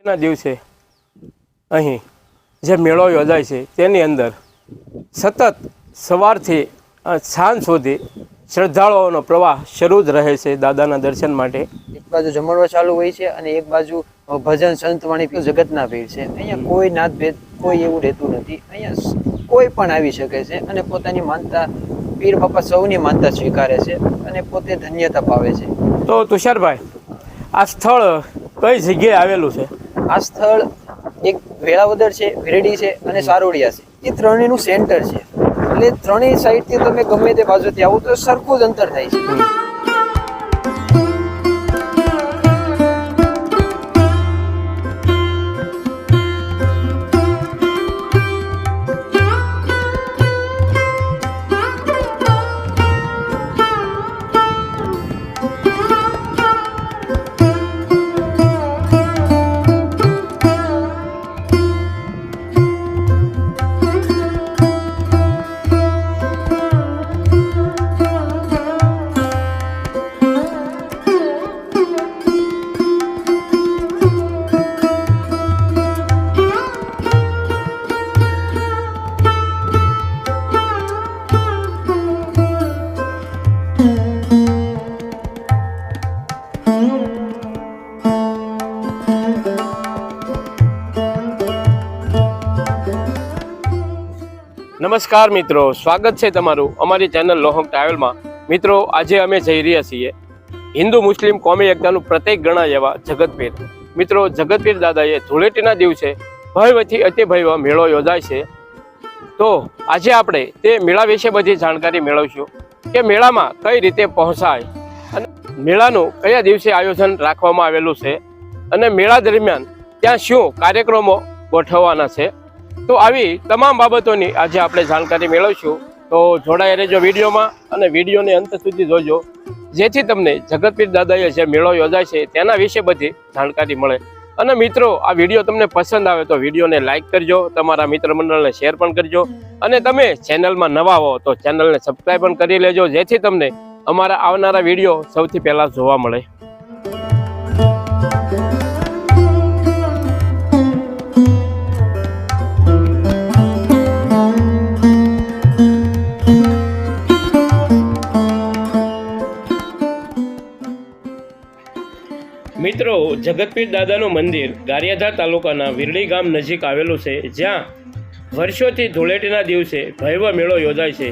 ના દિવસે અહીં જે મેળો યોજાય છે તેની અંદર સતત સવારથી સાંજ સુધી શ્રદ્ધાળુઓનો પ્રવાહ શરૂ જ રહે છે દાદાના દર્શન માટે। એક બાજુ જમણવાર ચાલુ હોય છે અને એક બાજુ ભજન સંતવાણી જગતના ભીડ છે। અહીંયા કોઈ નાતભેદ કોઈ એવું રહેતું નથી। અહીંયા કોઈ પણ આવી શકે છે અને પોતાની માનતા પીર બાપા સૌની માનતા સ્વીકારે છે અને પોતે ધન્યતા પાવે છે। તો તુષારભાઈ, આ સ્થળ કઈ જગ્યાએ આવેલું છે? આ સ્થળ એક વેળાવદર છે, વિરડી છે અને સારોડિયા છે। એ ત્રણેયનું સેન્ટર છે, એટલે ત્રણેય સાઈડથી તમે ગમે તે બાજુથી આવો તો સરખું જ અંતર થાય છે। નમસ્કાર મિત્રો, સ્વાગત છે તમારું અમારી ચેનલ લોહંગ ટ્રાવેલમાં। મિત્રો, આજે અમે જઈ રહ્યા છીએ હિન્દુ મુસ્લિમ કોમી એકતાનું પ્રતીક ગણાય એવા જગતપીર। મિત્રો, જગતપીર દાદાએ ધૂળેટીના દિવસે ભવ્યથી અતિભવ્ય મેળો યોજાય છે। તો આજે આપણે તે મેળા વિશે બધી જાણકારી મેળવીશું કે મેળામાં કઈ રીતે પહોંચાય અને મેળાનું કયા દિવસે આયોજન રાખવામાં આવેલું છે અને મેળા દરમિયાન ત્યાં શું કાર્યક્રમો ગોઠવવાના છે। તો આવી તમામ બાબતોની આજે આપણે જાણકારી મેળવીશું। તો જોડાઈ રહેજો વિડીયોમાં અને વિડીયોને અંત સુધી જોજો, જેથી તમને જગતપીર દાદાએ જે મેળો યોજાય છે તેના વિશે બધી જાણકારી મળે। અને મિત્રો, આ વિડીયો તમને પસંદ આવે તો વિડીયોને લાઇક કરજો, તમારા મિત્ર મંડળને શેર પણ કરજો અને તમે ચેનલમાં નવા હો તો ચેનલને સબસ્ક્રાઈબ પણ કરી લેજો, જેથી તમને અમારા આવનારા વિડીયો સૌથી પહેલાં જોવા મળે। મિત્રો, જગતપીર દાદાનું મંદિર ગારિયાધાર તાલુકાના વિરડી ગામ નજીક આવેલું છે, જ્યાં વર્ષોથી ધૂળેટીના દિવસે ભવ્ય મેળો યોજાય છે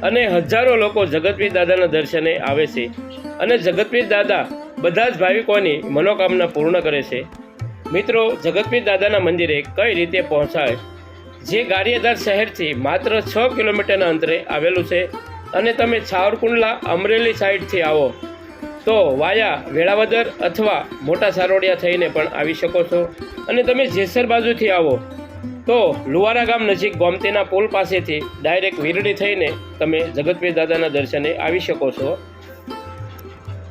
અને હજારો લોકો જગતપીર દાદાના દર્શને આવે છે અને જગતપીર દાદા બધા જ ભાવિકોની મનોકામના પૂર્ણ કરે છે। મિત્રો, જગતપીર દાદાના મંદિરે કઈ રીતે પહોંચાય? જે ગારિયાધાર શહેરથી માત્ર 6 કિલોમીટરના અંતરે આવેલું છે અને તમે છાવરકુંડલા અમરેલી સાઈડથી આવો તો વાયા વેળાવદર અથવા મોટા સારોડિયા થઈને પણ આવી શકો છો અને તમે જેસર બાજુથી આવો તો લુવારા ગામ નજીક ગોમતીના પુલ પાસેથી ડાયરેક્ટ વિરડી થઈને તમે જગતપીર દાદાના દર્શને આવી શકો છો।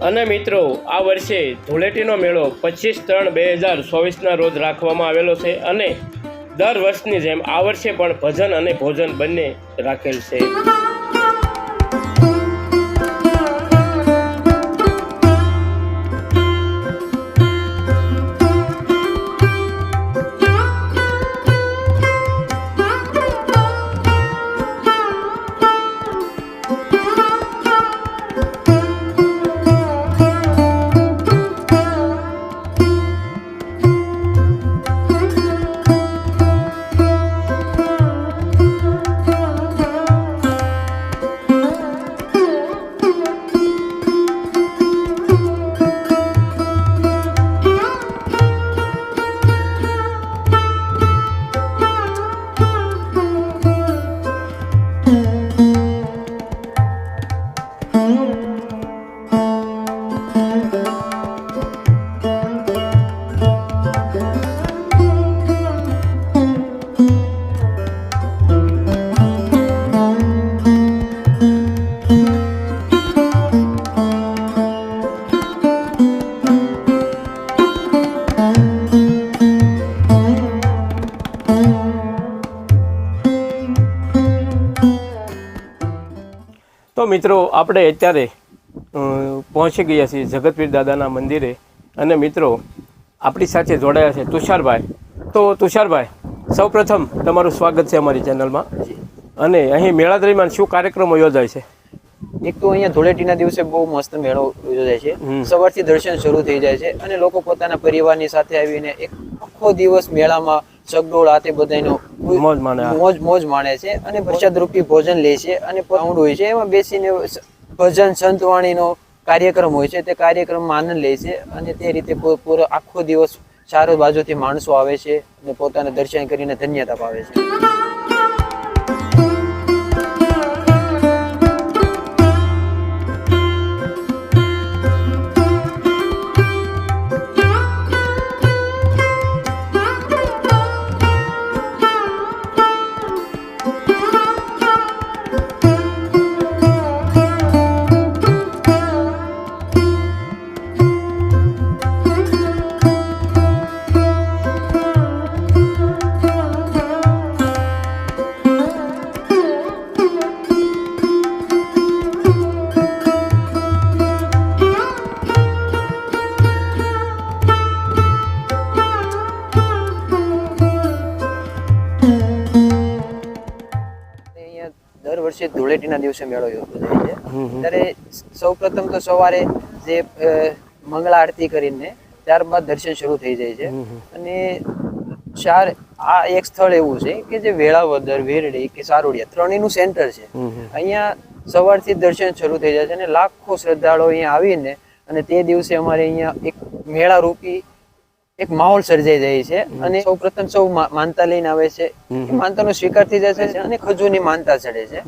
અને મિત્રો, આ વર્ષે ધૂળેટીનો મેળો 25/3/2024ના રોજ રાખવામાં આવેલો છે અને દર વર્ષની જેમ આ વર્ષે પણ ભજન અને ભોજન બંને રાખેલ છે। તો મિત્રો આપણે અત્યારે પહોંચી ગયા છીએ જગતપીર દાદાના મંદિરે અને મિત્રો આપણી સાથે જોડાયા છે તુષારભાઈ. તો તુષારભાઈ, સૌપ્રથમ તમારું સ્વાગત છે અમારી ચેનલમાં. અને અહીં મેળા દરમિયાન શું કાર્યક્રમો યોજાય છે? એક તો અહીંયા ધૂળેટીના દિવસે બહુ મસ્ત મેળો યોજાય છે. સવારથી દર્શન શરૂ થઈ જાય છે અને લોકો પોતાના પરિવારની સાથે આવીને એક આખો દિવસ મેળામાં ચકડોળ આતે બધાનો મોજ માણે છે અને પ્રસાદ રૂપી ભોજન લે છે અને રાઉન્ડ હોય છે, એમાં બેસીને ભજન સંતવાણીનો કાર્યક્રમ હોય છે. તે કાર્યક્રમમાં આનંદ લે છે અને તે રીતે પૂરો આખો દિવસ ચારો બાજુથી માણસો આવે છે અને પોતાના દર્શન કરીને ધન્યતા પામે છે. દર વર્ષે ધૂળેટીના દિવસે મેળો યોજાય છે. ત્યારે સૌપ્રથમ તો સવારે જે મંગળા આરતી કરીને ત્યારબાદ દર્શન શરૂ થઈ જાય છે અને આ એક સ્થળ એવું છે કે જે વેળાવદર, વેરડી કે સારોડિયા ત્રણેયનું સેન્ટર છે. અહીંયા સવારથી દર્શન શરૂ થઈ જાય છે અને લાખો શ્રદ્ધાળુઓ અહીંયા આવીને અને તે દિવસે અમારે અહીંયા એક મેળા રૂપી એક માહોલ સર્જાઈ જાય છે અને સૌપ્રથમ સૌ માનતા લઈને આવે છે. માનતાનો સ્વીકાર થઈ જાય છે અને ખજૂરની માનતા ચડે છે.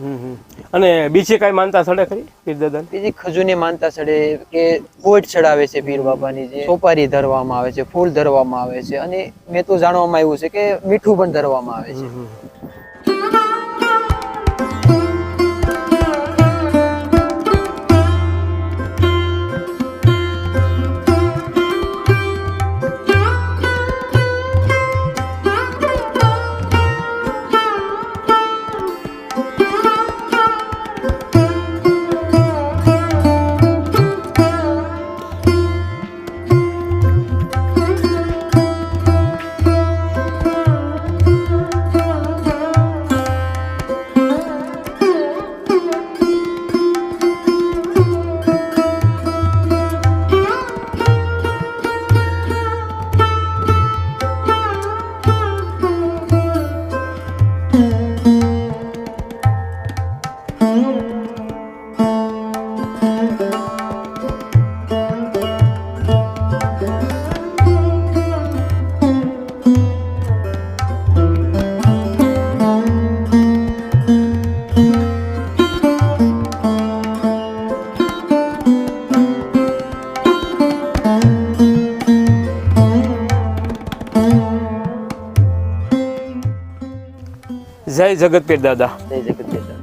અને બીજી કઈ માનતા ચડે ખરી પીર દાદા? બીજી ખજૂરની માનતા ચડે કે પોઈટ ચડાવે છે પીર બાપાની, જે સોપારી ધરવામાં આવે છે, ફૂલ ધરવામાં આવે છે અને મેં તો જાણવામાં આવ્યું છે કે મીઠું પણ ધરવામાં આવે છે. જય જગતપીર દાદા. જય જગત.